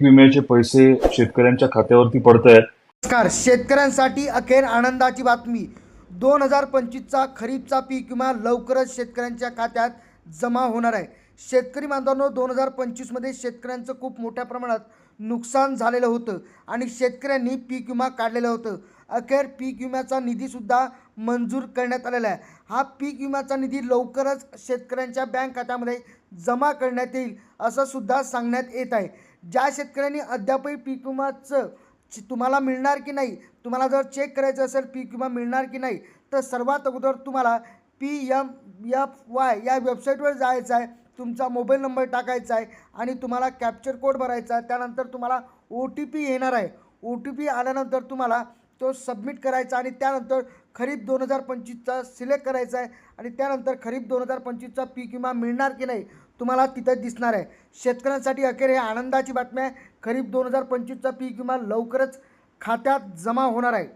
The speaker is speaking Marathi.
विम्याचे पैसे शेतकऱ्यांच्या खात्यावरती पडतायत। नमस्कार, शेतकऱ्यांसाठी अखेर आनंदाची बातमी। 2025चा खरीपचा पीक विमा लवकरच शेतकऱ्यांच्या खात्यात जमा होणार आहे। शेतकरी बांधवांनो, 2025मध्ये शेतकऱ्यांचं खूप मोठ्या प्रमाणात नुकसान झालेलं होतं आणि शेतकऱ्यांनी पीक विमा काढलेलं होतं। अखेर पीक विम्याचा निधीसुद्धा मंजूर करण्यात आलेला आहे। हा पीक विम्याचा निधी लवकरच शेतकऱ्यांच्या बँक खात्यामध्ये जमा करण्यात येईल असं सुद्धा सांगण्यात येत आहे। ज्या शेतकऱ्यांनी अद्यापही पीक विमाचं तुम्हाला मिळणार की नाही, तुम्हाला जर चेक करायचं असेल पीक विमा मिळणार की नाही, तर सर्वात अगोदर तुम्हाला PMFY या वेबसाईटवर जायचं आहे। तुमचा मोबाईल नंबर टाकायचा आहे आणि तुम्हाला कॅप्चर कोड भरायचा आहे। त्यानंतर तुम्हाला OTP येणार आहे। OTP आल्यानंतर तुम्हाला तो सबमिट करायचा आणि त्यानंतर खरीप 2025चा सिलेक्ट करायचा आहे आणि त्यानंतर खरीप 2025चा पीक विमा मिळणार की नाही तुम्हाला तिथं दिसणार आहे। शेतकऱ्यांसाठी अखेर हे आनंदाची बातमी आहे। खरीप 2025चा पीक विमा लवकरच खात्यात जमा होणार आहे।